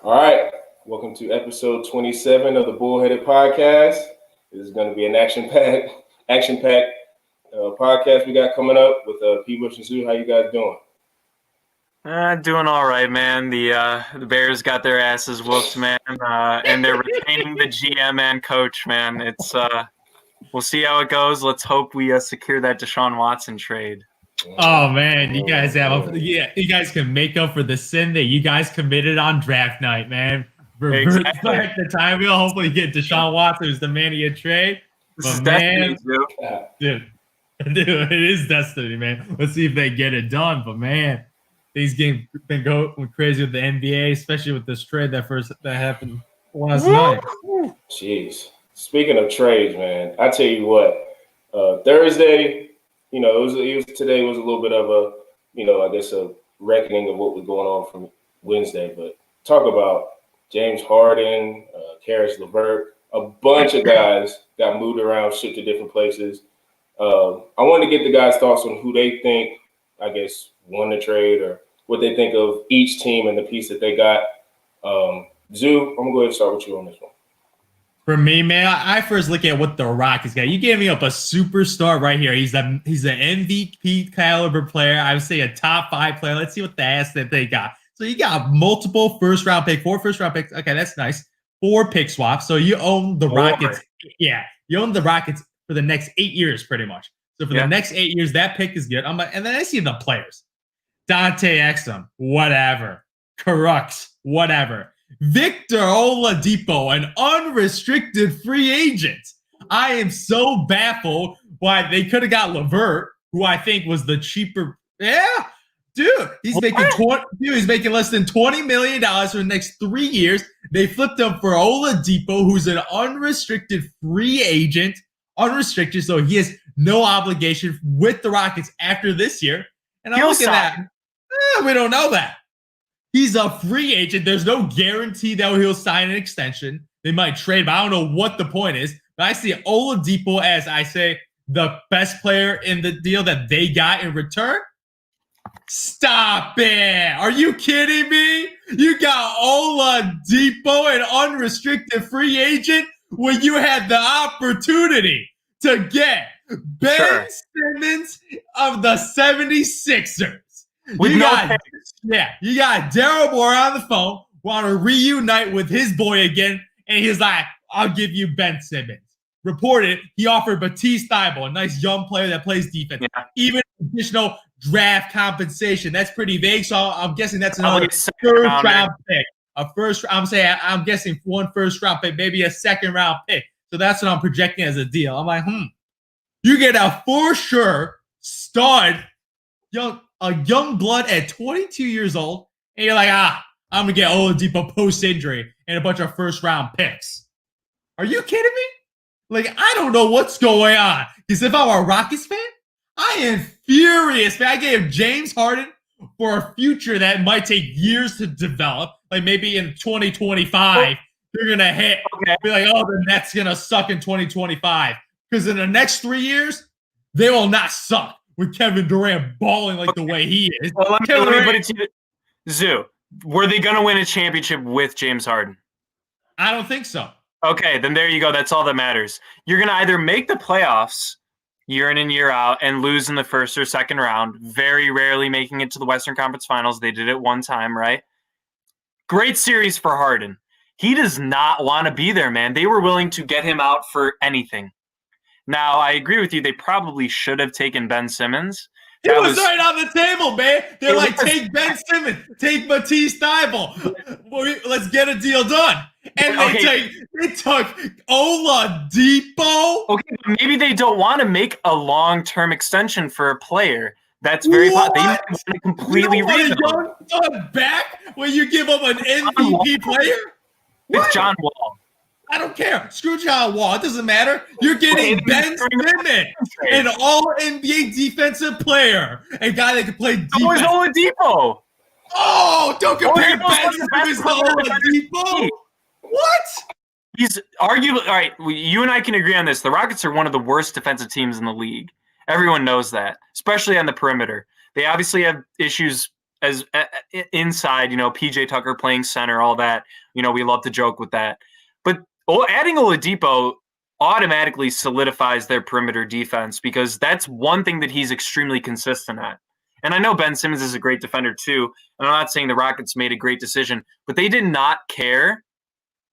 All right, welcome to episode 27 of the Bullheaded Podcast. This is going to be an action-packed podcast we got coming up with P. Bush and Sue. How you guys doing? Doing all right, man. The Bears got their asses whooped, man, and they're retaining the GM and coach, man. It's we'll see how it goes. Let's hope we secure that Deshaun Watson trade. Oh man, you guys you guys can make up for the sin that you guys committed on draft night, man. Reverse back the time wheel. Hopefully, get Deshaun Watson who's the man of your trade. This is destiny, dude, it is destiny, man. Let's see if they get it done. But man, these games been going crazy with the NBA, especially with this trade that happened last night. Jeez. Speaking of trades, man, I tell you what, Thursday. Today was a little bit of a reckoning of what was going on from Wednesday. But talk about James Harden, Karis LeVert, a bunch of guys got moved around, shipped to different places. I wanted to get the guys' thoughts on who they think, won the trade or what they think of each team and the piece that they got. Zoo, I'm going to go ahead and start with you on this one. For me, man, I first look at what the Rockets got. You gave me up a superstar right here. He's an MVP caliber player. I would say a top 5 player. Let's see what the ass that they got. So you got multiple first-round picks, 4 first-round picks. Okay, that's nice. 4 pick swaps. So you own the Rockets. Yeah, you own the Rockets for the next 8 years, pretty much. So for the next 8 years, that pick is good. And then I see the players. Dante Exum, whatever. Carux, whatever. Victor Oladipo, an unrestricted free agent. I am so baffled why they could have got LeVert, who I think was the cheaper. Yeah, dude, he's making less than $20 million for the next 3 years. They flipped him for Oladipo, who's an unrestricted free agent, unrestricted, so he has no obligation with the Rockets after this year. And I'm looking at that. We don't know that. He's a free agent. There's no guarantee that he'll sign an extension. They might trade, but I don't know what the point is. But I see Oladipo as, I say, the best player in the deal that they got in return. Stop it. Are you kidding me? You got Oladipo, an unrestricted free agent, when you had the opportunity to get Ben Simmons of the 76ers. You got Daryl Morey on the phone, want to reunite with his boy again, and he's like, I'll give you Ben Simmons. Reported, he offered Matisse Thybulle, a nice young player that plays defense, even additional draft compensation. That's pretty vague, so I'm guessing that's another first-round pick. I'm guessing 1 first-round pick, maybe a second-round pick. So that's what I'm projecting as a deal. I'm like, you get a for sure stud, a young blood at 22 years old, and you're like, I'm going to get Oladipo post-injury and a bunch of first-round picks. Are you kidding me? Like, I don't know what's going on. Because if I'm a Rockets fan, I am furious, man. I gave James Harden for a future that might take years to develop. Like, maybe in 2025, they're going to hit. Be like, the Nets going to suck in 2025. Because in the next 3 years, they will not suck. With Kevin Durant balling like the way he is. Well, let me put it to you. Zoo, were they going to win a championship with James Harden? I don't think so. Okay, then there you go. That's all that matters. You're going to either make the playoffs year in and year out and lose in the first or second round, very rarely making it to the Western Conference Finals. They did it one time, right? Great series for Harden. He does not want to be there, man. They were willing to get him out for anything. Now, I agree with you. They probably should have taken Ben Simmons. He was right on the table, man. They're like, take Ben Simmons, take Matisse Thybulle. Let's get a deal done. And they took Oladipo. Okay, but maybe they don't want to make a long-term extension for a player. That's very possible. They might want to completely rebuild. Back when you give up an MVP player? It's John Wall. I don't care. Screw John Wall. It doesn't matter. You're getting Ben Simmons, an all-NBA defensive player, a guy that can play defense. So is Oladipo. Oh, don't compare Ben Simmons to Oladipo. What? He's arguably all right. You and I can agree on this. The Rockets are one of the worst defensive teams in the league. Everyone knows that, especially on the perimeter. They obviously have issues as inside, PJ Tucker playing center, all that. We love to joke with that. But adding Oladipo automatically solidifies their perimeter defense because that's one thing that he's extremely consistent at. And I know Ben Simmons is a great defender too, and I'm not saying the Rockets made a great decision, but they did not care,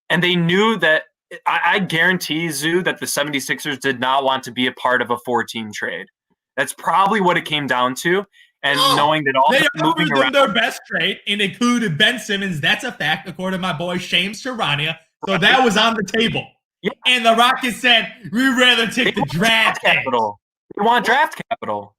and they knew that I guarantee, Zoo, that the 76ers did not want to be a part of a 4-team trade. That's probably what it came down to, and knowing that all they moving offered around. them their best trade and included Ben Simmons. That's a fact, according to my boy Shames Charania. So that was on the table. Yeah. And the Rockets said, we'd rather take the draft capital. They want draft capital.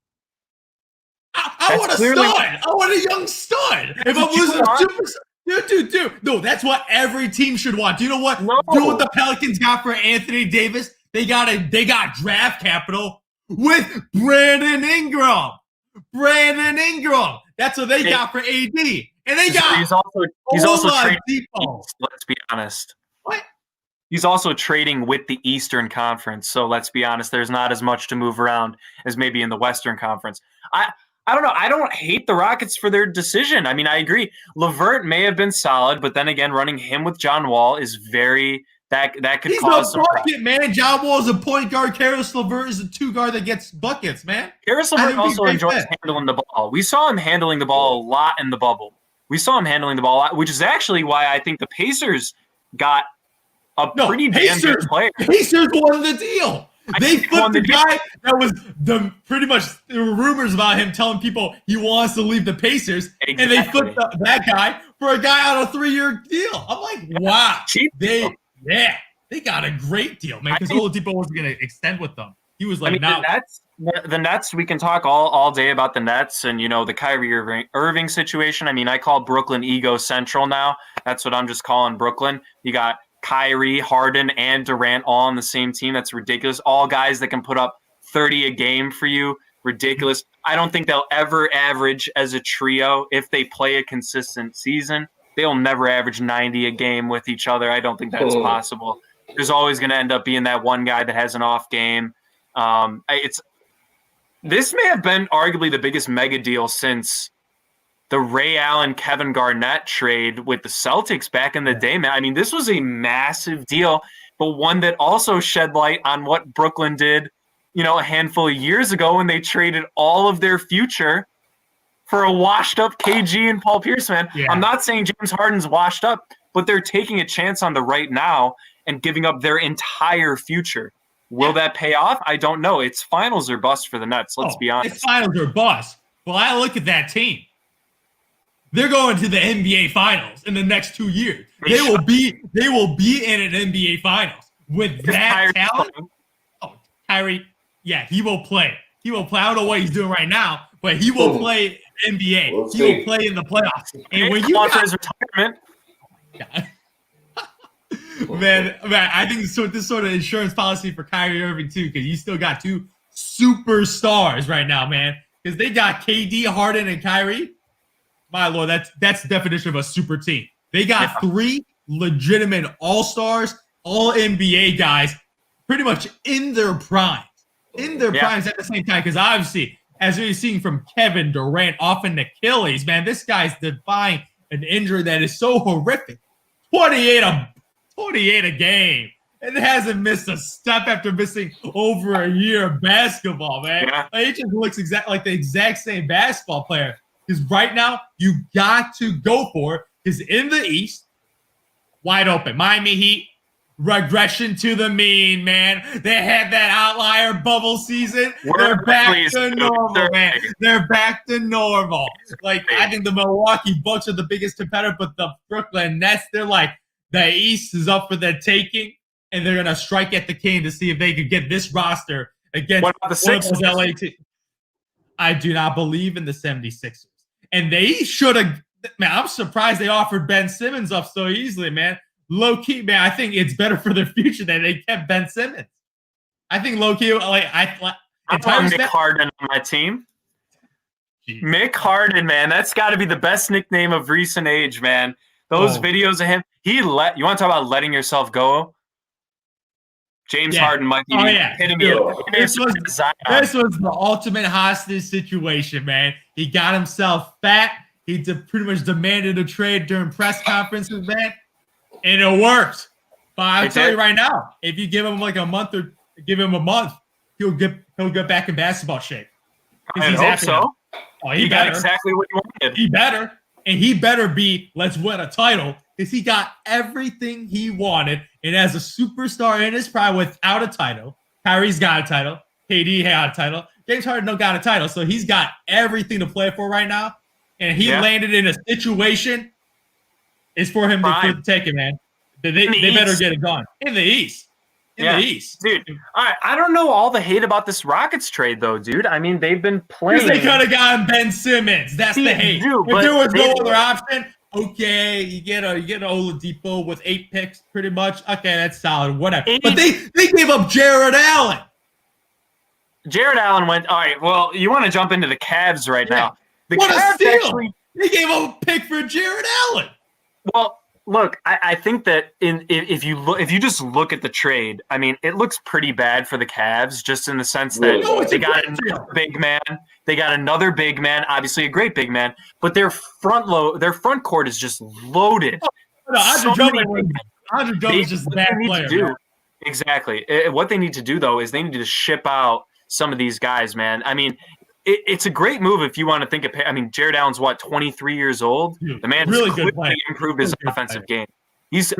I want a stud. I want a young stud. If I'm losing a superstar. Dude. No, that's what every team should want. Do you know what? No. Do you know what the Pelicans got for Anthony Davis? They got draft capital with Brandon Ingram. That's what they got for AD. And they got he's also trading. Depot. Let's be honest. What? He's also trading with the Eastern Conference. So let's be honest, there's not as much to move around as maybe in the Western Conference. I don't know. I don't hate the Rockets for their decision. I mean, I agree. LeVert may have been solid, but then again, running him with John Wall is that could cause some bucket, man. John Wall is a point guard. Karis LeVert is a 2-guard that gets buckets, man. Karis LeVert also enjoys handling the ball. We saw him handling the ball a lot in the bubble. We saw him handling the ball a lot, which is actually why I think the Pacers got a pretty damn good player. Pacers won the deal. They flipped the guy that was pretty much there were rumors about him telling people he wants to leave the Pacers, and they flipped that guy for a guy on a 3-year deal. I'm like, wow, they got a great deal, man. Because Oladipo wasn't going to extend with them. He was like, the Nets. We can talk all day about the Nets and the Kyrie Irving situation. I mean, I call Brooklyn ego central now. That's what I'm just calling Brooklyn. You got Kyrie, Harden, and Durant all on the same team. That's ridiculous. All guys that can put up 30 a game for you. Ridiculous. I don't think they'll ever average as a trio if they play a consistent season. They'll never average 90 a game with each other. I don't think that's possible. There's always going to end up being that one guy that has an off game. This may have been arguably the biggest mega deal since the Ray Allen, Kevin Garnett trade with the Celtics back in the day, man. I mean, this was a massive deal, but one that also shed light on what Brooklyn did, a handful of years ago when they traded all of their future for a washed-up KG and Paul Pierce, man. Yeah. I'm not saying James Harden's washed up, but they're taking a chance on the right now and giving up their entire future. Will that pay off? I don't know. It's finals or bust for the Nets, let's be honest. It's finals or bust. Well, I look at that team. They're going to the NBA Finals in the next 2 years. They will be in an NBA Finals with that talent. Kyrie, he will play. He will play. I don't know what he's doing right now, but he will play NBA. He will play in the playoffs. And when you for his retirement, man, I think this sort of insurance policy for Kyrie Irving too, because you still got 2 superstars right now, man. Because they got KD, Harden, and Kyrie. My Lord, that's the definition of a super team. They got 3 legitimate all-stars, all-NBA guys, pretty much in their primes. Primes at the same time, because obviously, as we're seeing from Kevin Durant off an Achilles, man, this guy's defying an injury that is so horrific. 28 a game. And hasn't missed a step after missing over a year of basketball, man. Yeah. Like, it just looks like the exact same basketball player. Because right now, you got to go for it. Because in the East, wide open. Miami Heat, regression to the mean, man. They had that outlier bubble season. They're back to normal, man. They're back to normal. Like, I think the Milwaukee Bucks are the biggest competitor, but the Brooklyn Nets, they're like, the East is up for the taking, and they're going to strike at the king to see if they could get this roster against one of those LA teams. I do not believe in the 76ers. And they should have – man, I'm surprised they offered Ben Simmons up so easily, man. Low-key, man, I think it's better for their future that they kept Ben Simmons. I think low-key – I want Mick Harden on my team. Jeez. Mick Harden, man, that's got to be the best nickname of recent age, man. Those videos of him – you want to talk about letting yourself go? James Harden might be hitting you. This was the ultimate hostage situation, man. He got himself fat. He pretty much demanded a trade during press conferences, man, and it worked. But I'll tell you right now, if you give him like a month or give him a month, he'll get back in basketball shape. I hope so. Now. Oh, he got better. exactly what you wanted. He better. And he better be, let's win a title, because he got everything he wanted. And as a superstar in his prime without a title, Kyrie's got a title, KD had a title, James Harden no got a title. So he's got everything to play for right now. And he landed in a situation, it's for him to take it, man. They better get it going. In the East. In the East. Dude, I don't know all the hate about this Rockets trade, though, dude. I mean, they've been playing. Because they could have gotten Ben Simmons. That's the hate. If there was no other option, okay, you get an Oladipo with 8 picks, pretty much. Okay, that's solid. Whatever. But they gave up Jared Allen. Jared Allen went, all right, well, you want to jump into the Cavs right now. The what Cavs a steal. actually, they gave up a pick for Jared Allen. Well, look, I think that if you just look at the trade, I mean, it looks pretty bad for the Cavs, just in the sense that they got another big man. They got another big man, obviously a great big man, but their front court is just loaded. Andre Drummond is just a bad player. Exactly. What they need to do, though, is they need to ship out some of these guys, man. I mean, it's a great move if you want to think of. I mean, Jared Allen's 23 years old. Dude, the man really has quickly improved his offensive game. He's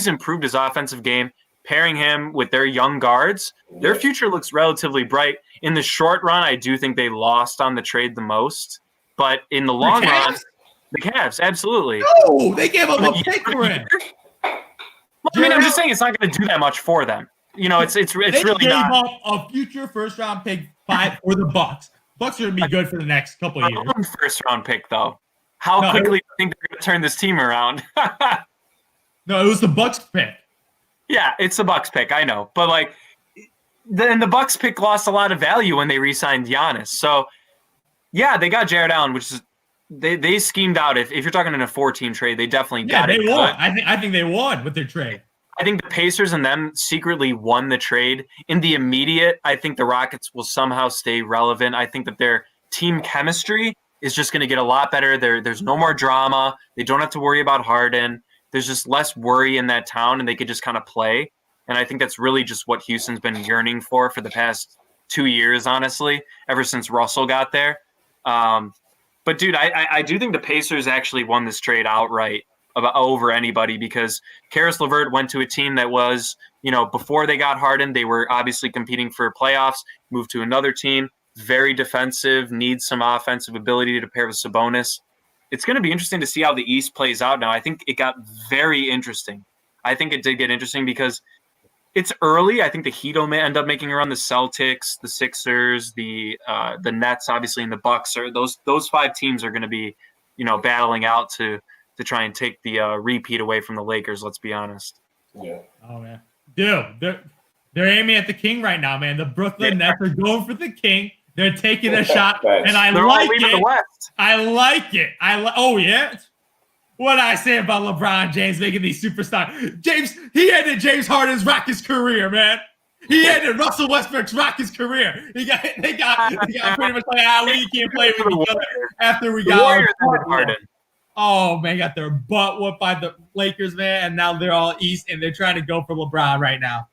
improved his offensive game. Pairing him with their young guards, their future looks relatively bright. In the short run, I do think they lost on the trade the most, but in the long run, the Cavs absolutely. No, they gave up a pick for him. I mean, I'm just saying it's not going to do that much for them. You know, it's really not. They gave up a future first-round pick for the Bucks. Bucks are going to be good for the next couple of years. First-round pick, though. How quickly do you think they're going to turn this team around? No, it was the Bucks pick. Yeah, it's the Bucks pick. I know, but like, the Bucks pick lost a lot of value when they re-signed Giannis. So, yeah, they got Jared Allen, which is they schemed out. If you're talking in a 4-team trade, they definitely got it. They won. I think they won with their trade. I think the Pacers and them secretly won the trade. In the immediate, I think the Rockets will somehow stay relevant. I think that their team chemistry is just going to get a lot better. There's no more drama. They don't have to worry about Harden. There's just less worry in that town, and they could just kind of play. And I think that's really just what Houston's been yearning for the past 2 years, honestly, ever since Russell got there. But, dude, I do think the Pacers actually won this trade outright over anybody, because Karis LeVert went to a team that was, before they got Harden, they were obviously competing for playoffs, moved to another team, very defensive, needs some offensive ability to pair with Sabonis. It's going to be interesting to see how the East plays out now. I think it got very interesting. I think it did get interesting because it's early. I think the Heat will end up making around the Celtics, the Sixers, the Nets, obviously, and the Bucks. Those 5 teams are going to be, battling out to try and take the repeat away from the Lakers. Let's be honest. Yeah. Oh man, dude, they're aiming at the King right now, man. The Brooklyn Nets are going for the King. They're taking a shot, and They're like all it. the West. I like it. Oh yeah. What I say about LeBron James making these superstars? He ended James Harden's Rockets career, man. He ended Russell Westbrook's Rockets career. They got pretty much like, we can't play with each other after we got Harden. Oh man, got their butt whooped by the Lakers, man, and now they're all East, and they're trying to go for LeBron right now.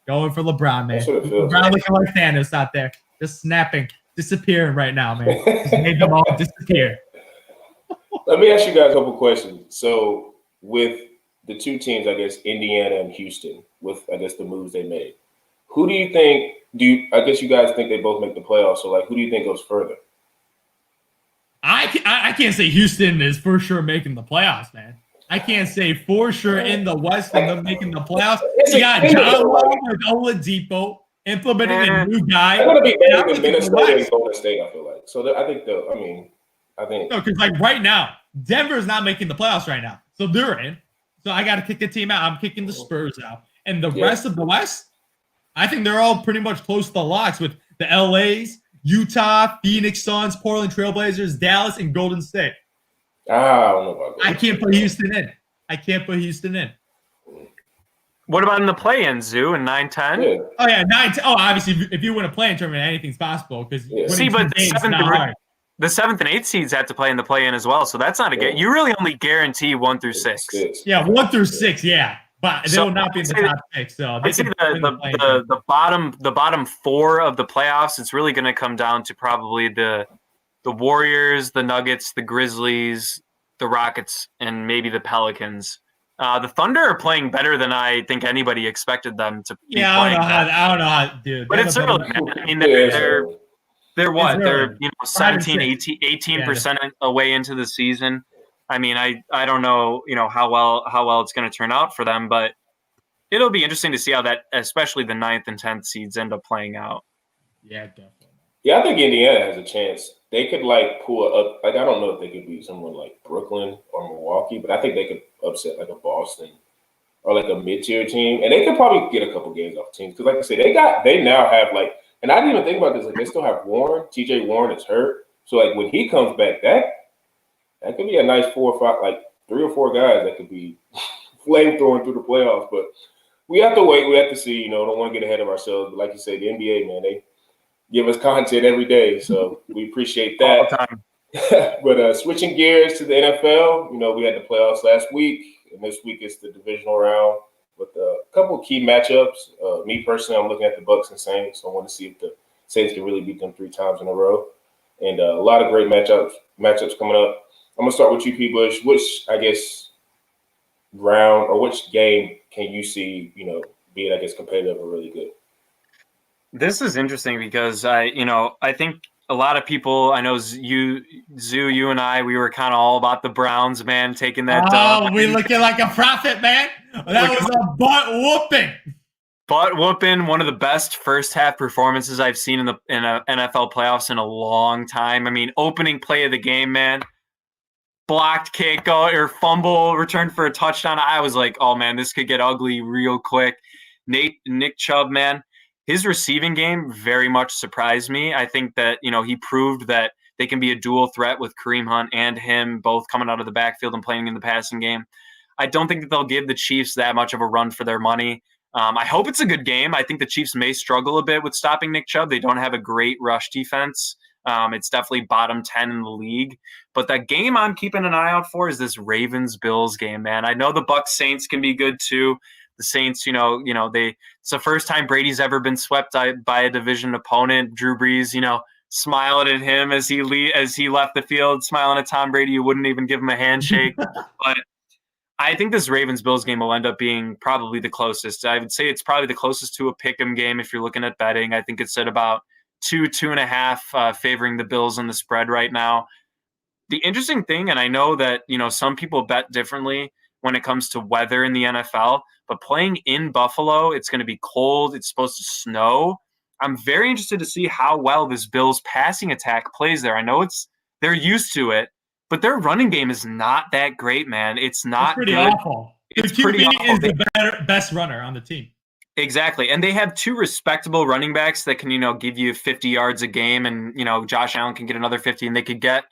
Going for LeBron, man. LeBron looking like Thanos out there, just snapping, disappearing right now, man. Just made them all disappear. Let me ask you guys a couple questions. So with the 2 teams, I guess Indiana and Houston, with I guess the moves they made, who do you think? I guess you guys think they both make the playoffs? So like, who do you think goes further? I can't say Houston is for sure making the playoffs, man. I can't say for sure in the West and them making the playoffs. You got John Wall with Oladipo implementing a new guy. They're going to be better than Minnesota and Golden State, I feel like. So I think no, because like right now, Denver's not making the playoffs right now, so they're in. So I got to kick the team out. I'm kicking the Spurs out, and the rest of the West, I think they're all pretty much close to the locks with the LAs, Utah, Phoenix Suns, Portland Trailblazers, Dallas, and Golden State. I don't know about that. I can't put Houston in. What about in the play-in, Zoo, in 9-10? Yeah. Oh, yeah, 9-10. Oh, obviously, if you win a play-in tournament, anything's possible. Because See, but the 7th The 7th and 8th seeds have to play in the play-in as well, so that's not a game. You really only guarantee 1 through 6. Yeah, 1 through 6, yeah. But they will not be in the top 6. So I'd say the bottom 4 of the playoffs, it's really going to come down to probably the Warriors, the Nuggets, the Grizzlies, the Rockets, and maybe the Pelicans. The Thunder are playing better than I think anybody expected them to be playing. I don't know how, dude. But it's early, man. I mean, they're what? They're 17, 18% away into the season. I mean, I don't know, how well it's going to turn out for them, but it'll be interesting to see how that, especially the 9th and 10th seeds, end up playing out. Yeah, definitely. Yeah, I think Indiana has a chance. They could pull up. I don't know if they could beat someone like Brooklyn or Milwaukee, but I think they could upset a Boston or a mid-tier team, and they could probably get a couple games off teams because, like I said, they now have and I didn't even think about this. They still have Warren. T.J. Warren is hurt, so when he comes back, that could be a nice 4 or 5, 3 or 4 guys that could be flamethrowing through the playoffs. But we have to wait. We have to see. Don't want to get ahead of ourselves. But like you say, the NBA, man, they give us content every day, so we appreciate that. All the time. But switching gears to the NFL, we had the playoffs last week, and this week it's the divisional round with a couple of key matchups. Me personally, I'm looking at the Bucks and Saints. So I want to see if the Saints can really beat them 3 times in a row, and a lot of great matchups coming up. I'm gonna start with you, P. Bush. Which round or which game can you see, being competitive or really good? This is interesting because I think a lot of people, I know you and I, we were kind of all about the Browns, man, taking that dub. We looking like a prophet, man. That was a butt whooping. Butt whooping, one of the best first half performances I've seen in a NFL playoffs in a long time. I mean, opening play of the game, man. Blocked kick or fumble, returned for a touchdown. I was like, oh man, this could get ugly real quick. Nick Chubb, man. His receiving game very much surprised me. I think that, he proved that they can be a dual threat with Kareem Hunt and him both coming out of the backfield and playing in the passing game. I don't think that they'll give the Chiefs that much of a run for their money. I hope it's a good game. I think the Chiefs may struggle a bit with stopping Nick Chubb. They don't have a great rush defense. It's definitely bottom 10 in the league. But that game I'm keeping an eye out for is this Ravens-Bills game, man. I know the Bucs Saints can be good too. The Saints, it's the first time Brady's ever been swept by a division opponent. Drew Brees, smiling at him as he left the field, smiling at Tom Brady, who wouldn't even give him a handshake. But I think this Ravens-Bills game will end up being probably the closest. I would say it's probably the closest to a pick'em game if you're looking at betting. I think it's at about 2.5 favoring the Bills on the spread right now. The interesting thing, and I know that, some people bet differently when it comes to weather in the NFL, but playing in Buffalo, it's going to be cold. It's supposed to snow. I'm very interested to see how well this Bills passing attack plays there. I know they're used to it, but their running game is not that great, man. It's pretty good. Awful. It's pretty awful. Is the best runner on the team. Exactly. And they have 2 respectable running backs that can, give you 50 yards a game, and, Josh Allen can get another 50, and they could get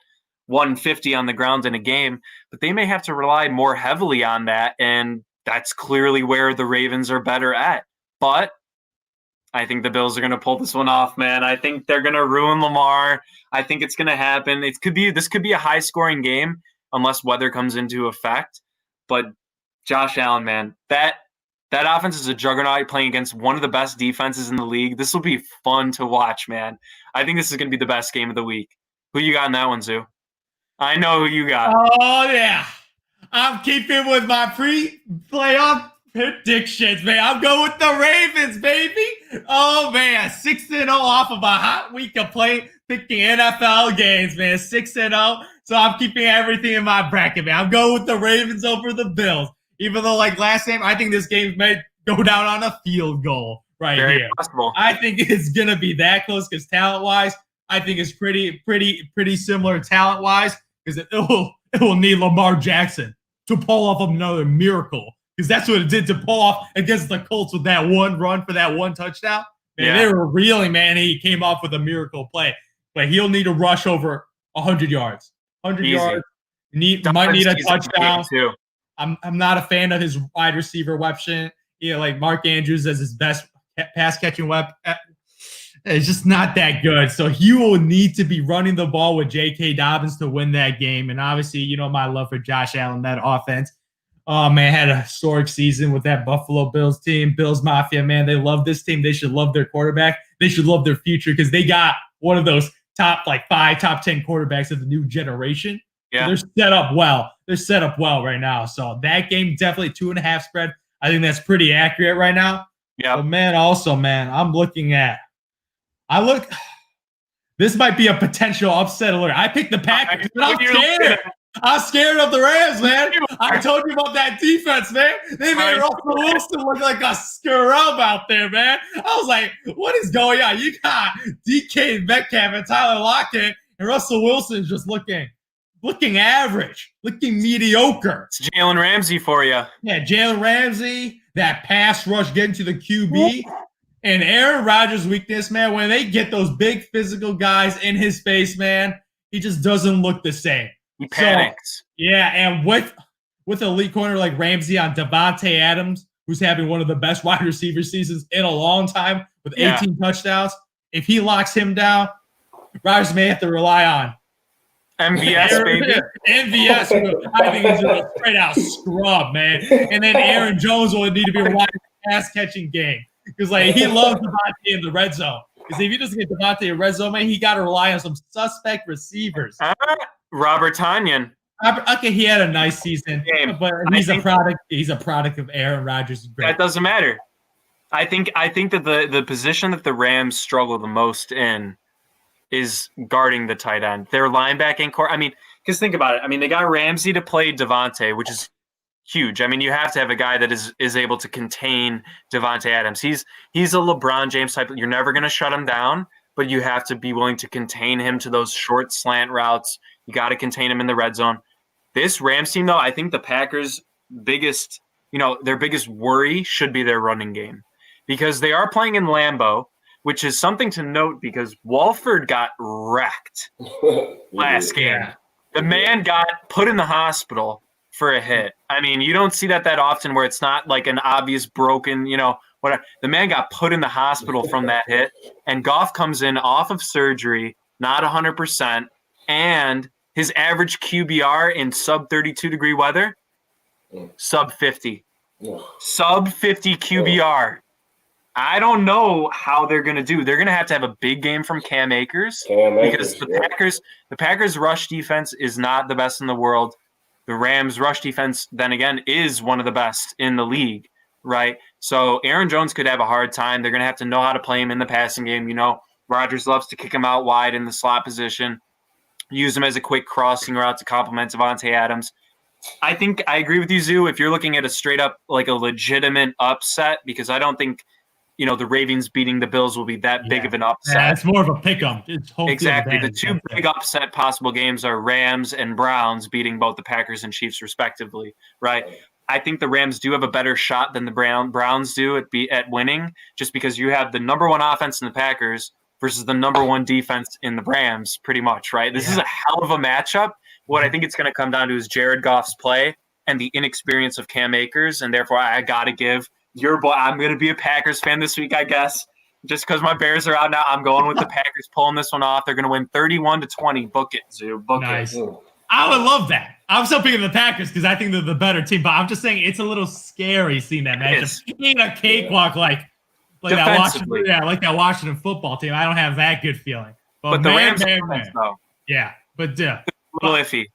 150 on the ground in a game, but they may have to rely more heavily on that, and that's clearly where the Ravens are better at. But I think the Bills are going to pull this one off, man. I think they're going to ruin Lamar. I think it's going to happen. This could be a high-scoring game unless weather comes into effect. But Josh Allen, man, that offense is a juggernaut playing against one of the best defenses in the league. This will be fun to watch, man. I think this is going to be the best game of the week. Who you got in that one, Zoo? I know who you got. Oh, yeah. I'm keeping with my pre-playoff predictions, man. I'm going with the Ravens, baby. Oh, man. 6-0 off of a hot week of picking NFL games, man. 6-0. So I'm keeping everything in my bracket, man. I'm going with the Ravens over the Bills. Even though, last game, I think this game may go down on a field goal Very here. Possible. I think it's going to be that close because talent-wise, I think it's pretty similar talent-wise. Because it will need Lamar Jackson to pull off another miracle. Because that's what it did to pull off against the Colts with that one run for that one touchdown. Man, They were reeling, man. He came off with a miracle play. But he'll need to rush over 100 yards. 100 yards. Might need a touchdown. Too. I'm not a fan of his wide receiver weapon. Mark Andrews as his best pass catching weapon. It's just not that good. So he will need to be running the ball with J.K. Dobbins to win that game. And obviously, you know my love for Josh Allen, that offense. Oh, man, had a historic season with that Buffalo Bills team. Bills Mafia, man, they love this team. They should love their quarterback. They should love their future because they got one of those top 10 quarterbacks of the new generation. Yeah. So they're set up well. They're set up well right now. So that game, definitely 2.5 spread. I think that's pretty accurate right now. Yeah. But, man, also, man, this might be a potential upset alert. I picked the Packers, but I'm scared. I'm scared of the Rams, man. I told you about that defense, man. They made Russell Wilson look like a scrub out there, man. I was like, what is going on? You got DK Metcalf and Tyler Lockett, and Russell Wilson just looking average, looking mediocre. It's Jalen Ramsey for you. Yeah, Jalen Ramsey, that pass rush getting to the QB. And Aaron Rodgers' weakness, man, when they get those big physical guys in his face, man, he just doesn't look the same. He panics. So, yeah, and with elite corner like Ramsey on Devontae Adams, who's having one of the best wide receiver seasons in a long time with 18 touchdowns, if he locks him down, Rodgers may have to rely on MVS, baby. MVS, I think he's a straight out scrub, man. And then Aaron Jones will need to be relying on the pass catching game. Because he loves Devontae in the red zone. Because if he doesn't get Devontae in the red zone, man, he got to rely on some suspect receivers. Robert Tonyan. Okay, he had a nice season, but he's a product. He's a product of Aaron Rodgers. That doesn't matter. I think that the position that the Rams struggle the most in is guarding the tight end. Their linebacking core. I mean, because think about it. I mean, they got Ramsey to play Devontae, which is huge. I mean, you have to have a guy that is able to contain Devontae Adams. He's a LeBron James type. You're never going to shut him down, but you have to be willing to contain him to those short slant routes. You got to contain him in the red zone. This Rams team, though, I think the Packers' biggest worry should be their running game because they are playing in Lambeau, which is something to note because Walford got wrecked last game. Yeah. The man got put in the hospital for a hit. I mean, you don't see that often where it's not like an obvious broken, whatever. The man got put in the hospital from that hit, and Goff comes in off of surgery, not 100%, and his average QBR in sub 32 degree weather, sub 50. Sub 50 QBR. I don't know how they're going to do. They're going to have a big game from Cam Akers because the Packers rush defense is not the best in the world. The Rams rush defense, then again, is one of the best in the league, right? So Aaron Jones could have a hard time. They're going to have to know how to play him in the passing game. Rodgers loves to kick him out wide in the slot position, use him as a quick crossing route to complement Devontae Adams. I think I agree with you, Zoo, if you're looking at a straight up, like a legitimate upset, because I don't think, the Ravens beating the Bills will be that big of an upset. Yeah, it's more of a pick-em. Exactly. The two big upset possible games are Rams and Browns beating both the Packers and Chiefs respectively, right? I think the Rams do have a better shot than the Browns do at winning just because you have the number one offense in the Packers versus the number one defense in the Rams pretty much, right? This is a hell of a matchup. What I think it's going to come down to is Jared Goff's play and the inexperience of Cam Akers, and therefore I got to give your boy. I'm going to be a Packers fan this week, I guess. Just because my Bears are out now, I'm going with the Packers pulling this one off. They're going to win 31-20. Book it, Zoo. Book nice. it. I would love that. I'm still picking the Packers because I think they're the better team, but I'm just saying it's a little scary seeing that matchup. It ain't a cakewalk like that Washington football team. I don't have that good feeling. But the Rams though. Yeah, but a little iffy.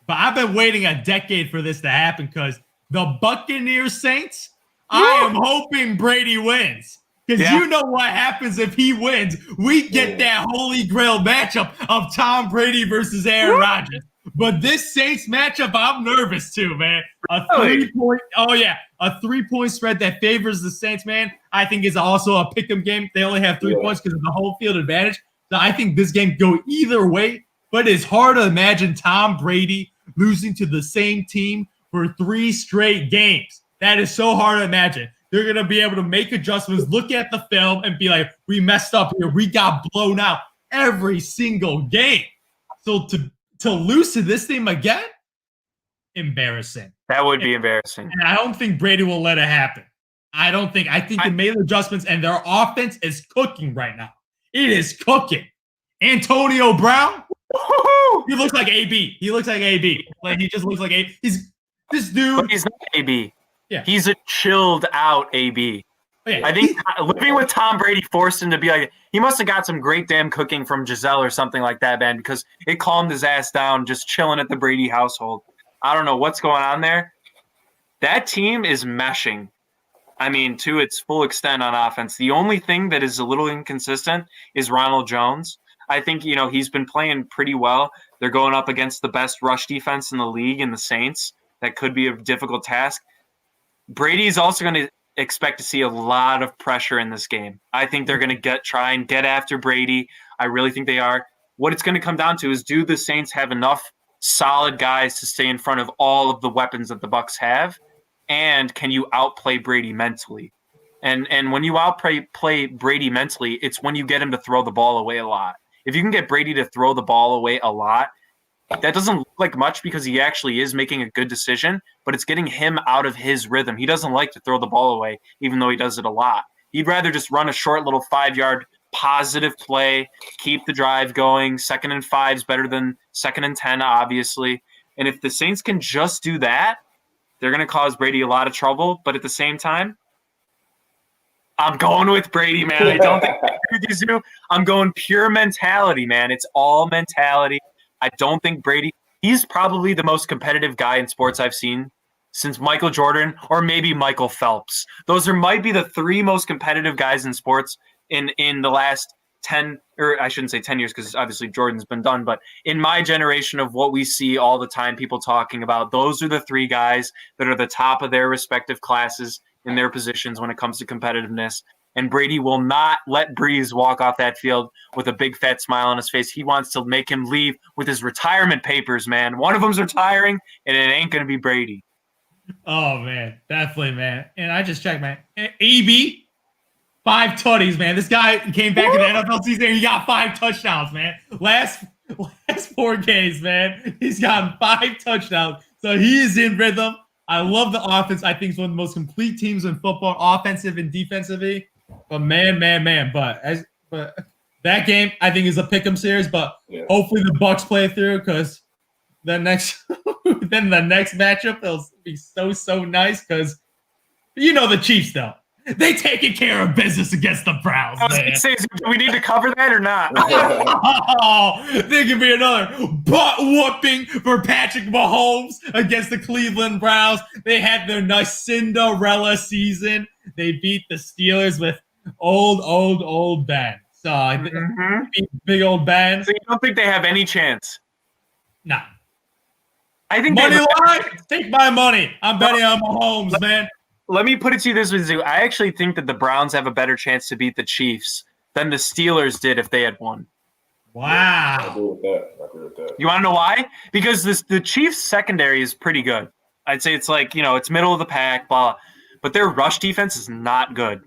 But I've been waiting a decade for this to happen because the Buccaneers Saints, I am hoping Brady wins. Because you know what happens if he wins. We get that holy grail matchup of Tom Brady versus Aaron Rodgers. But this Saints matchup, I'm nervous too, man. A 3-point spread that favors the Saints, man, I think is also a pick'em game. They only have 3 points because of the home field advantage. So I think this game go either way. But it's hard to imagine Tom Brady losing to the same team for 3 straight games. That is so hard to imagine. They're going to be able to make adjustments, look at the film, and be like, we messed up here. We got blown out every single game. So to lose to this team again, embarrassing. That would be embarrassing. And I don't think Brady will let it happen. I think they made adjustments, and their offense is cooking right now. It is cooking. Antonio Brown. Woo-hoo! He looks like AB. He looks like AB. Like he just looks like AB. He's this dude. But he's not AB. Yeah. He's a chilled out AB. Oh, yeah. I think living with Tom Brady forced him to be like, he must have got some great damn cooking from Giselle or something like that, man, because it calmed his ass down just chilling at the Brady household. I don't know what's going on there. That team is meshing. I mean, to its full extent on offense. The only thing that is a little inconsistent is Ronald Jones. I think, he's been playing pretty well. They're going up against the best rush defense in the league in the Saints. That could be a difficult task. Brady's also going to expect to see a lot of pressure in this game. I think they're going to try and get after Brady. I really think they are. What it's going to come down to is, do the Saints have enough solid guys to stay in front of all of the weapons that the Bucs have? And can you outplay Brady mentally? And when you outplay Brady mentally, it's when you get him to throw the ball away a lot. If you can get Brady to throw the ball away a lot, that doesn't look like much because he actually is making a good decision, but it's getting him out of his rhythm. He doesn't like to throw the ball away, even though he does it a lot. He'd rather just run a short little 5-yard positive play, keep the drive going. 2nd and 5 is better than 2nd and 10, obviously. And if the Saints can just do that, they're going to cause Brady a lot of trouble. But at the same time, I'm going with Brady, man. I don't think these two. I'm going pure mentality, man. It's all mentality. I don't think Brady – he's probably the most competitive guy in sports I've seen since Michael Jordan or maybe Michael Phelps. Those might be the 3 most competitive guys in sports in the last 10 – or I shouldn't say 10 years because obviously Jordan's been done. But in my generation of what we see all the time, people talking about, those are the 3 guys that are the top of their respective classes in their positions when it comes to competitiveness. And Brady will not let Breeze walk off that field with a big fat smile on his face. He wants to make him leave with his retirement papers, man. One of them's retiring, and it ain't going to be Brady. Oh, man. Definitely, man. And I just checked, man. AB, 5 tutties, man. This guy came back in the NFL season and he got 5 touchdowns, man. Last 4 games, man. He's gotten 5 touchdowns. So he is in rhythm. I love the offense. I think it's one of the most complete teams in football, offensive and defensively. But man. But that game, I think, is a pick'em series. But hopefully the Bucs play through, because the next matchup will be so nice. Because the Chiefs, though, they taking care of business against the Browns. I was going to say, do we need to cover that or not? Oh, there could be another butt whooping for Patrick Mahomes against the Cleveland Browns. They had their nice Cinderella season. They beat the Steelers with old Ben. So big old Ben. So you don't think they have any chance? No. I think money line. Take my money. I'm betting on Mahomes, man. Let me put it to you this way, Zoo. I actually think that the Browns have a better chance to beat the Chiefs than the Steelers did if they had won. Wow. I agree with that. You want to know why? Because the Chiefs' secondary is pretty good. I'd say it's like, it's middle of the pack, blah. But their rush defense is not good.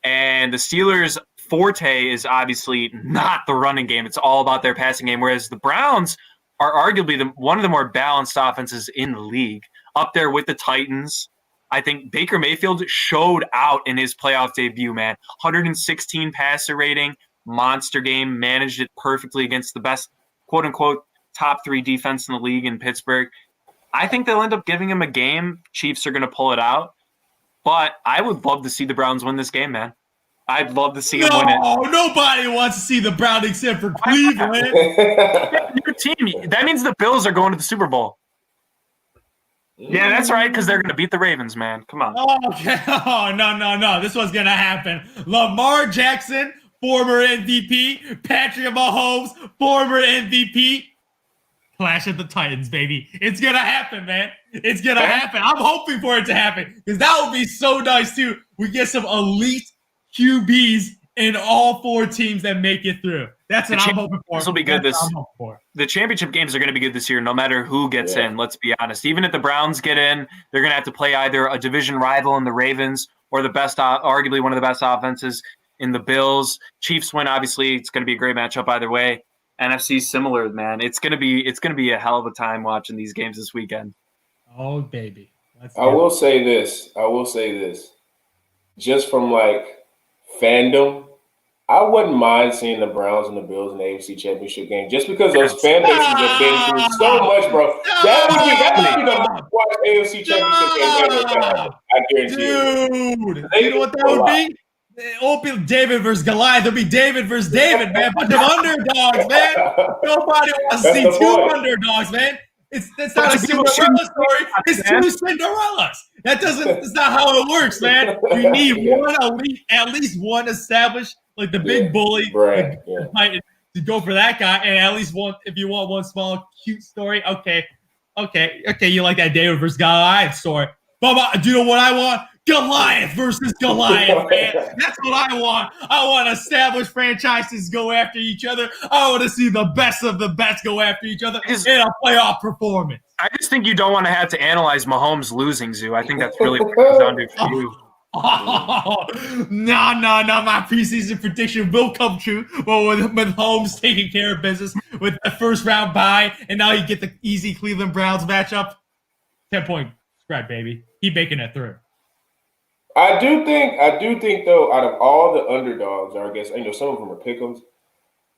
And the Steelers' forte is obviously not the running game. It's all about their passing game, whereas the Browns are arguably one of the more balanced offenses in the league, up there with the Titans. I think Baker Mayfield showed out in his playoff debut, man. 116 passer rating, monster game, managed it perfectly against the best, quote-unquote, top 3 defense in the league in Pittsburgh. I think they'll end up giving him a game. Chiefs are going to pull it out. But I would love to see the Browns win this game, man. I'd love to see them win it. No, nobody wants to see the Browns except for Cleveland. Your team. That means the Bills are going to the Super Bowl. Yeah, that's right, because they're going to beat the Ravens, man. Come on. Okay. Oh, no. This one's going to happen. Lamar Jackson, former MVP. Patrick Mahomes, former MVP. Clash of the Titans, baby. It's going to happen, man. It's going to happen. I'm hoping for it to happen, because that would be so nice, too. We get some elite QBs in all 4 teams that make it through. That's what I'm hoping for. This will be good. The championship games are going to be good this year, no matter who gets in. Let's be honest. Even if the Browns get in, they're going to have to play either a division rival in the Ravens or the best, arguably one of the best offenses in the Bills. Chiefs win. Obviously, it's going to be a great matchup either way. NFC similar, man. It's going to be a hell of a time watching these games this weekend. Oh, baby. I will say this. Just from like fandom, I wouldn't mind seeing the Browns and the Bills in the AFC Championship game just because those fan bases have been through so much, bro. That would be the most watched AFC Championship game ever. I guarantee you. Dude, you know what that would be? It won't be David versus Goliath. It'll be David versus David, man. Bunch of underdogs, man. Nobody wants to see two underdogs, man. That's not a Cinderella story. It's two Cinderellas. That's not how it works, man. We need one elite, at least one established, like the big bully, right? To go for that guy, and at least one. If you want one small, cute story, okay. You like that David versus Goliath story? But do you know what I want? Goliath versus Goliath, man. That's what I want. I want established franchises go after each other. I want to see the best of the best go after each other in a playoff performance. I just think you don't want to have to analyze Mahomes losing, Zoo. I think that's really what it comes down to for you. No. My preseason prediction will come true. Well, with Holmes taking care of business with the first round bye, and now you get the easy Cleveland Browns matchup. 10-point spread, baby. Keep making it through. I do think though, out of all the underdogs, or I guess some of them are pick'ems.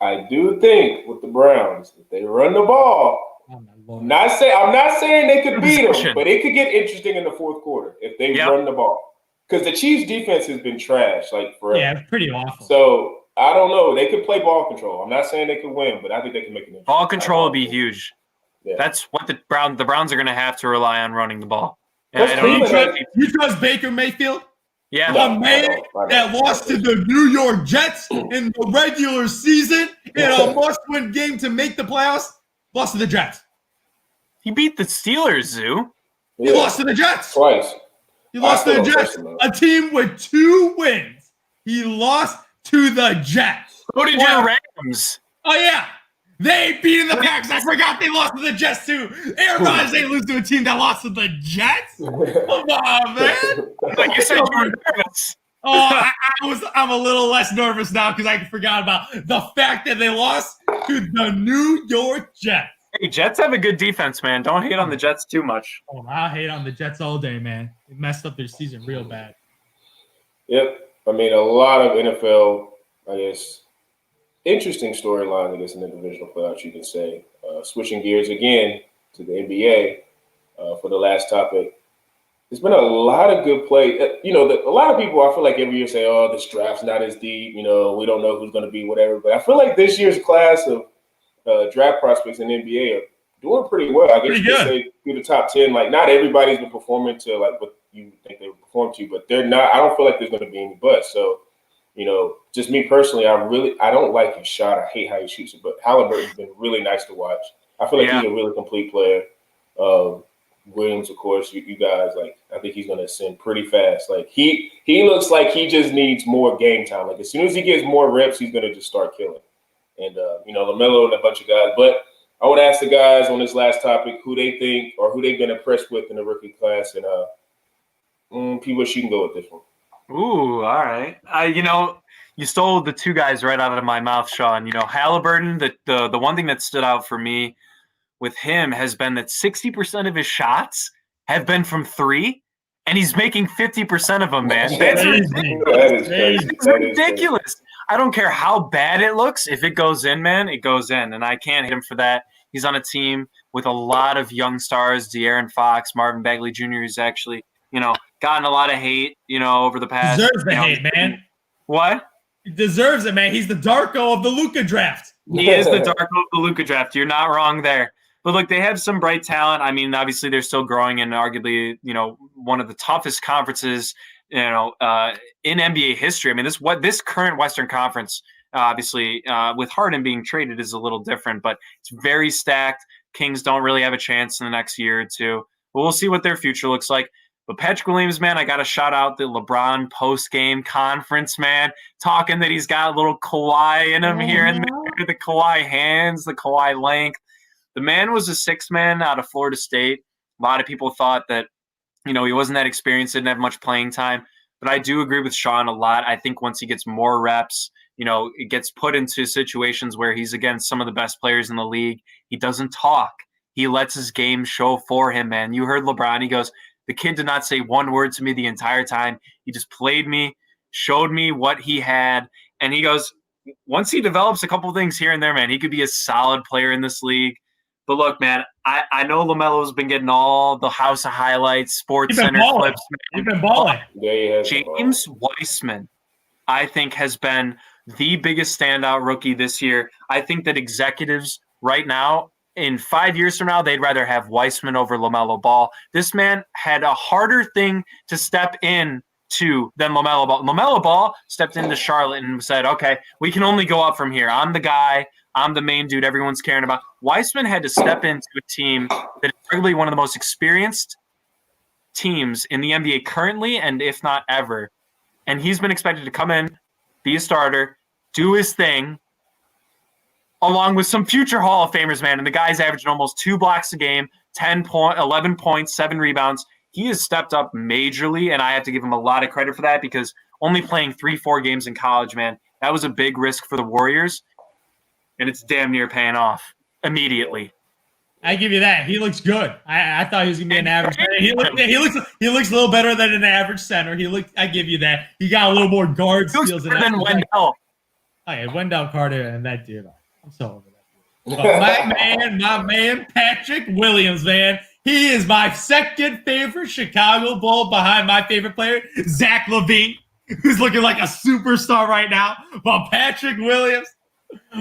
I do think with the Browns, if they run the ball, I'm not saying they could beat them, but it could get interesting in the fourth quarter if they run the ball. Because the Chiefs' defense has been trash forever. Yeah, pretty awful. So I don't know. They could play ball control. I'm not saying they could win, but I think they can make it. Ball control would be huge. Yeah. That's what the Browns are going to have to rely on, running the ball. You trust Baker Mayfield? Yeah. The man that lost to the New York Jets in the regular season in a must-win game to make the playoffs, lost to the Jets. He beat the Steelers, Zoo. He lost to the Jets. Twice. He lost to the Jets. A team with 2 wins. He lost to the Jets. Who did your Rams? Oh, yeah. They beat the Packers. I forgot they lost to the Jets, too. Aaron Rodgers ain't lose to a team that lost to the Jets. Come on, man. Like you said, you were nervous. I'm a little less nervous now because I forgot about the fact that they lost to the New York Jets. Hey, Jets have a good defense, man. Don't hate on the Jets too much. Oh, I hate on the Jets all day, man. They messed up their season real bad. Yep. I mean, a lot of NFL, I guess, interesting storyline, I guess, in the divisional playoffs, you can say. Switching gears again to the NBA for the last topic. There's been a lot of good play. A lot of people, I feel like every year say, oh, this draft's not as deep. We don't know who's going to be whatever. But I feel like this year's class of draft prospects in the NBA are doing pretty well. I guess you could say through the top 10, not everybody's been performing to what you think they would perform to, but they're not. I don't feel like there's going to be any busts. So, just me personally, I don't like his shot. I hate how he shoots it, but Halliburton's been really nice to watch. I feel like he's a really complete player. Williams, of course, you guys, I think he's going to ascend pretty fast. He looks like he just needs more game time. As soon as he gets more reps, he's going to just start killing. And, LaMelo and a bunch of guys. But I want to ask the guys on this last topic who they think or who they've been impressed with in the rookie class. And P. Bush, you can go with this one. Ooh, all right. You stole the 2 guys right out of my mouth, Sean. Halliburton, the one thing that stood out for me with him has been that 60% of his shots have been from 3, and he's making 50% of them, man. That's ridiculous. It's ridiculous. I don't care how bad it looks. If it goes in, man, it goes in, and I can't hit him for that. He's on a team with a lot of young stars, De'Aaron Fox, Marvin Bagley Jr. has actually, gotten a lot of hate, over the past. Deserves the hate, man. What? He deserves it, man. He's the Darko of the Luka draft. He is the Darko of the Luka draft. You're not wrong there. But look, they have some bright talent. I mean, obviously they're still growing in arguably, one of the toughest conferences, in NBA history. I mean, this current Western Conference, obviously, with Harden being traded is a little different, but it's very stacked. Kings don't really have a chance in the next year or two. But we'll see what their future looks like. But Patrick Williams, man, I got to shout out the LeBron post-game conference, man, talking that he's got a little Kawhi in him here and there, the Kawhi hands, the Kawhi length. The man was a 6th man out of Florida State. A lot of people thought that, he wasn't that experienced, didn't have much playing time. But I do agree with Sean a lot. I think once he gets more reps, it gets put into situations where he's against some of the best players in the league. He doesn't talk. He lets his game show for him, man. You heard LeBron. He goes, the kid did not say one word to me the entire time. He just played me, showed me what he had. And he goes, once he develops a couple things here and there, man, he could be a solid player in this league. But look, man, I know LaMelo's been getting all the House of Highlights, Sports Center clips. He's been balling. James Wiseman, I think, has been the biggest standout rookie this year. I think that executives right now, in 5 years from now, they'd rather have Wiseman over LaMelo Ball. This man had a harder thing to step in to than LaMelo Ball. LaMelo Ball stepped into Charlotte and said, okay, we can only go up from here. I'm the guy. I'm the main dude everyone's caring about. Wiseman had to step into a team that is arguably one of the most experienced teams in the NBA currently, and if not ever. And he's been expected to come in, be a starter, do his thing, along with some future Hall of Famers, man. And the guy's averaging almost 2 blocks a game, 11 points, 7 rebounds. He has stepped up majorly, and I have to give him a lot of credit for that because only playing 3-4 games in college, man, that was a big risk for the Warriors, and it's damn near paying off immediately. I give you that. He looks good. I thought he was gonna be an average. He looks a little better than an average center. I give you that. He got a little more guard skills than Wendell. Oh yeah, Wendell Carter and that dude. I'm so over that dude. But my man, Patrick Williams, man. He is my second favorite Chicago Bull behind my favorite player, Zach LaVine, who's looking like a superstar right now. But Patrick Williams.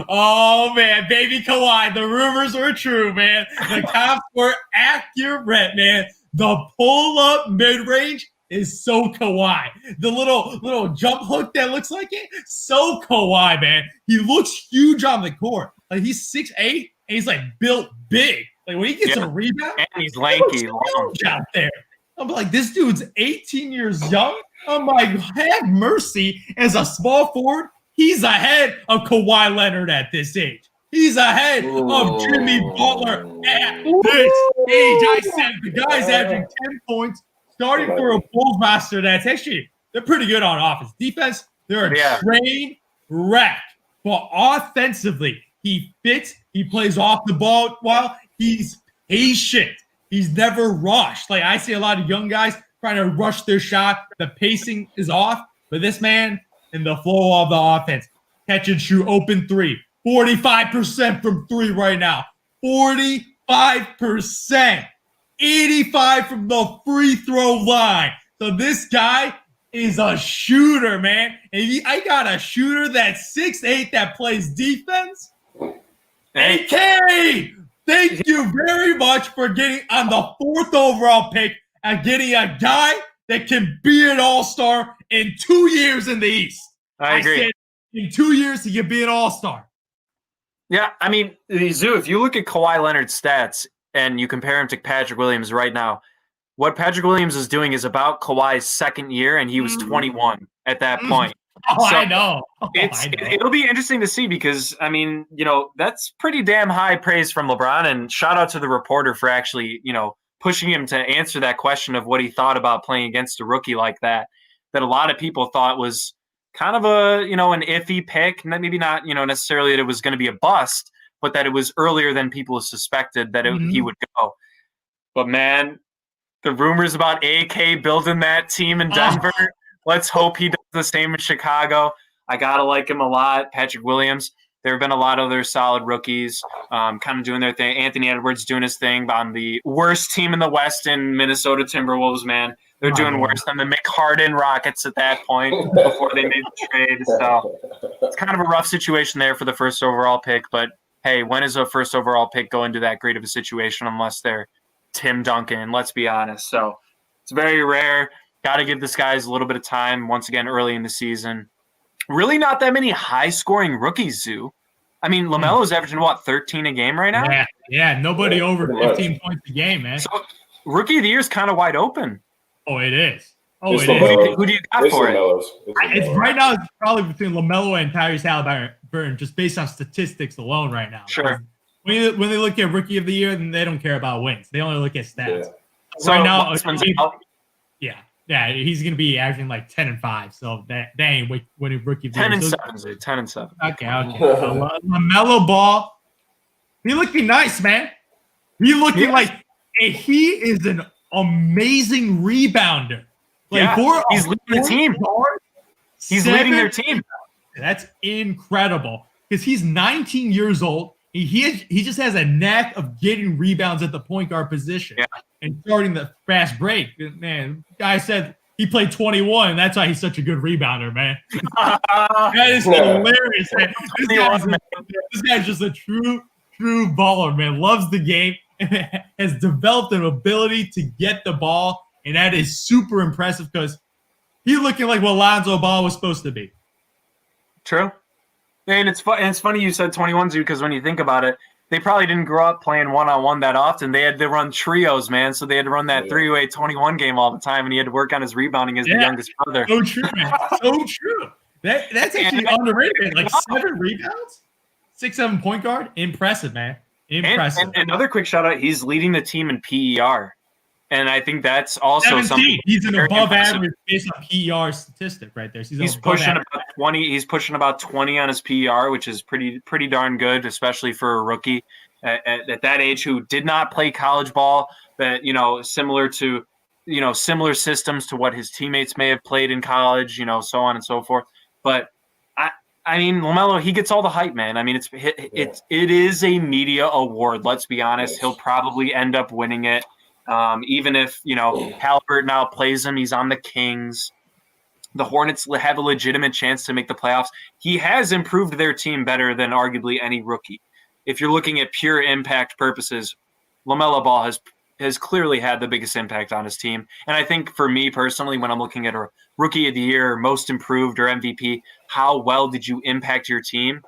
Oh, man, baby Kawhi. The rumors were true, man. The comps were accurate, man. The pull-up mid-range is so Kawhi. The little jump hook that looks like it, so Kawhi, man. He looks huge on the court. Like, he's 6'8", and he's, like, built big. Like, when he gets a rebound, and he's lanky. Huge out there. I'm like, this dude's 18 years young. I'm like, have mercy. As a small forward, he's ahead of Kawhi Leonard at this age. He's ahead of Jimmy Butler at this age. I said the guy's averaging 10 points, starting for a Bulls roster that's actually, they're pretty good on offense. Defense, they're a train wreck. But offensively, he fits. He plays off the ball while he's patient. He's never rushed. Like, I see a lot of young guys trying to rush their shot. The pacing is off. But this man, in the flow of the offense, catch and shoot, open three. 45% from three right now. 45%. 85 from the free throw line. So this guy is a shooter, man. And I got a shooter that's 6'8", that plays defense. AK, thank you very much for getting on the 4th overall pick and getting a guy that can be an all-star in 2 years in the East. I agree. Said in 2 years, he can be an all-star. Yeah, I mean, Zoo, if you look at Kawhi Leonard's stats and you compare him to Patrick Williams right now, what Patrick Williams is doing is about Kawhi's second year, and he was 21 at that point. Oh, so I know. It'll be interesting to see because, I mean, that's pretty damn high praise from LeBron, and shout out to the reporter for actually, pushing him to answer that question of what he thought about playing against a rookie like that a lot of people thought was kind of an iffy pick. Maybe not, necessarily that it was going to be a bust, but that it was earlier than people suspected that he would go. But man, the rumors about AK building that team in Denver, let's hope he does the same in Chicago. I got to like him a lot. Patrick Williams. There have been a lot of other solid rookies kind of doing their thing. Anthony Edwards doing his thing on the worst team in the West in Minnesota Timberwolves, man. They're doing worse than the Harden Rockets at that point before they made the trade. So it's kind of a rough situation there for the first overall pick. But, hey, when is a first overall pick go into that great of a situation unless they're Tim Duncan? Let's be honest. So it's very rare. Got to give this guys a little bit of time once again early in the season. Really not that many high-scoring rookies, Zoo. I mean, LaMelo's averaging, 13 a game right now? Yeah, nobody over 15 points a game, man. So Rookie of the Year is kind of wide open. Oh, it is. Who do you got for it? It's right now, it's probably between LaMelo and Tyrese Halliburton, just based on statistics alone right now. Sure. When they look at Rookie of the Year, then they don't care about wins. They only look at stats. Yeah. So right now, he's going to be averaging like 10 and 5. So that ain't winning Rookie of the Year. 10 and 7. Okay. LaMelo Ball, he looking nice, man. He looking like he is an amazing rebounder. He's leading the team. He's leading their team. That's incredible because he's 19 years old. He just has a knack of getting rebounds at the point guard position and starting the fast break. Man, guy said he played 21. And that's why he's such a good rebounder, man. That is hilarious, man. This guy's just a true baller, man. Loves the game and has developed an ability to get the ball, and that is super impressive because he's looking like what Lonzo Ball was supposed to be. True. And it's funny you said 21s because when you think about it, they probably didn't grow up playing one-on-one that often. They had to run trios, man. So they had to run that three-way 21 game all the time, and he had to work on his rebounding as the youngest brother. So true, man. So true. That's actually underrated. Like 7 rebounds, 6-7 point guard. Impressive, man. Impressive. And another quick shout-out, he's leading the team in PER. And I think that's also 17. something. He's an above average based on PER statistic right there. He's pushing about 20. He's pushing about 20 on his PER, which is pretty darn good, especially for a rookie at that age who did not play college ball. That similar systems to what his teammates may have played in college. So on and so forth. But I mean, LaMelo, he gets all the hype, man. I mean, it is a media award. Let's be honest. He'll probably end up winning it. Even if, Halliburton now plays him, he's on the Kings. The Hornets have a legitimate chance to make the playoffs. He has improved their team better than arguably any rookie. If you're looking at pure impact purposes, LaMelo Ball has clearly had the biggest impact on his team. And I think for me personally, when I'm looking at a rookie of the year, most improved or MVP, how well did you impact your team?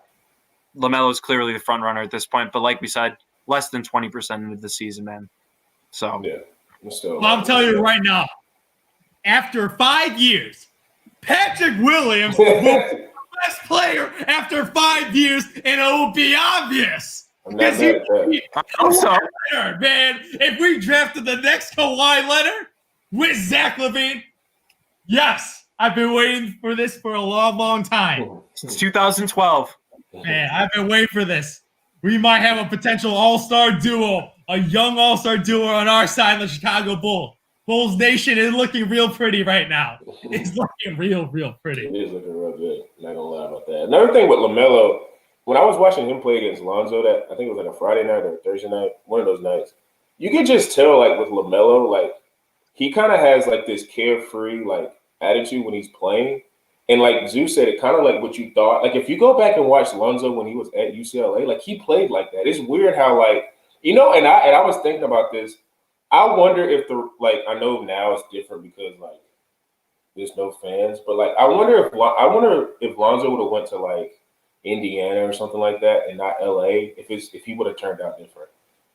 LaMelo is clearly the front runner at this point. But like we said, less than 20% of the season, man. So I'm telling you right now, after 5 years, Patrick Williams will be the best player after 5 years, and it will be obvious. Because man, if we drafted the next Kawhi Leonard with Zach LaVine, yes, I've been waiting for this for a long time. Since 2012. Man, I've been waiting for this. We might have a potential all-star duo. A young all-star duo on our side of the Chicago Bulls. Bulls Nation is looking real pretty right now. It's looking real pretty. It is looking real good. Not gonna lie about that. Another thing with LaMelo, when I was watching him play against Lonzo, that I think it was like a Friday night or a Thursday night, one of those nights, you could just tell, like with LaMelo, like he kind of has like this carefree like attitude when he's playing. And like Zeus said, it kind of like what you thought. Like if you go back and watch Lonzo when he was at UCLA, like he played like that. It's weird how like. And I was thinking about this. I wonder if I know now it's different because like there's no fans, but like I wonder if Lonzo would have went to like Indiana or something like that and not LA if he would have turned out different.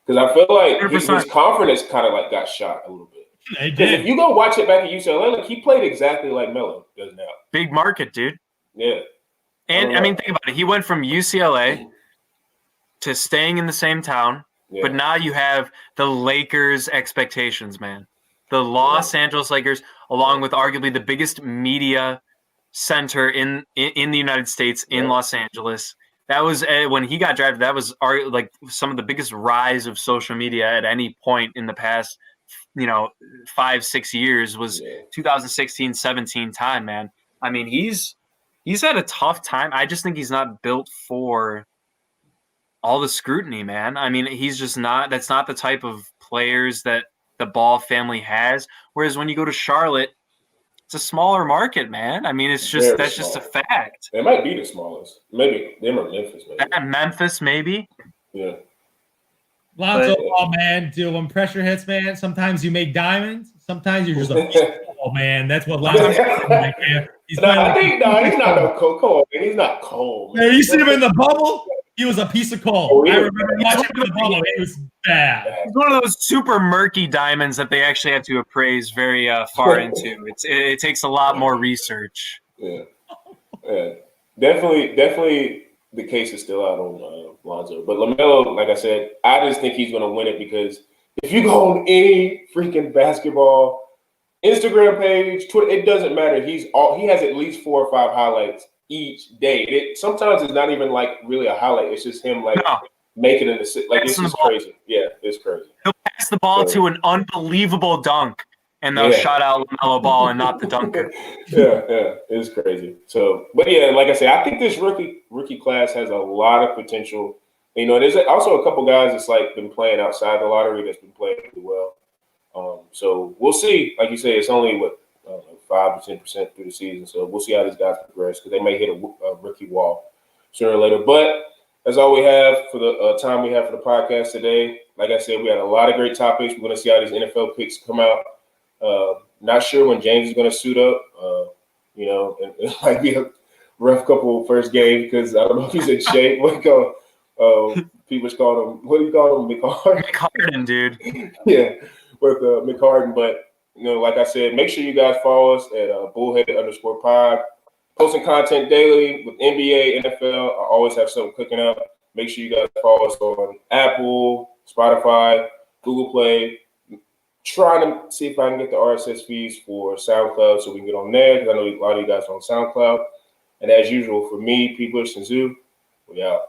Because I feel like his confidence kind of like got shot a little bit. Because if you go watch it back at UCLA, like he played exactly like Melo does now. Big market, dude. Yeah. And I mean, think about it. He went from UCLA to staying in the same town. Yeah. But now you have the Lakers' expectations, man. The Los Angeles Lakers, along with arguably the biggest media center in the United States, in Los Angeles. That was when he got drafted. That was like some of the biggest rise of social media at any point in the past, 5-6 years was 2016-17 time, man. I mean, he's had a tough time. I just think he's not built for all the scrutiny, man. I mean, he's just not. That's not the type of players that the Ball family has. Whereas when you go to Charlotte, it's a smaller market, man. I mean, it's just just a fact. They might be the smallest. Maybe them or Memphis. Memphis, maybe. Yeah. Lonzo Ball, man. Dude, when pressure hits, man, sometimes you make diamonds. Sometimes you're just a ball, man. That's what Lonzo Ball like, man. He's not no cold. He's not cold. Man, you see him in the bubble? He was a piece of coal. I remember watching him in the bubble. He was bad. He's one of those super murky diamonds that they actually have to appraise very far into. It takes a lot more research. Yeah. Definitely the case is still out on Lonzo. But LaMelo, like I said, I just think he's going to win it because if you go on any freaking basketball Instagram page, Twitter, it doesn't matter. He has at least 4 or 5 highlights each day. Sometimes it's not even like really a highlight. It's just him like making it like it's just crazy. Yeah, it's crazy. He'll pass the ball to an unbelievable dunk, and they'll shut out LaMelo Ball and not the dunker. yeah, it's crazy. So, but yeah, like I said, I think this rookie class has a lot of potential. You know, there's also a couple guys that's like been playing outside the lottery that's been playing really well. So we'll see. Like you say, it's only 5 to 10% through the season. So we'll see how these guys progress because they may hit a rookie wall sooner or later. But that's all we have for the time we have for the podcast today. Like I said, we had a lot of great topics. We're going to see how these NFL picks come out. Not sure when James is going to suit up. You know, and it might be a rough couple of first games because I don't know if he's in shape. People call him, what do you call him? McHarden, dude. Yeah, with McHarden. But, you know, like I said, make sure you guys follow us at bullhead_pod. Posting content daily with NBA, NFL. I always have something cooking up. Make sure you guys follow us on Apple, Spotify, Google Play. Trying to see if I can get the RSS feeds for SoundCloud so we can get on there because I know a lot of you guys are on SoundCloud. And as usual, for me, P. Bush and Zoo, we out.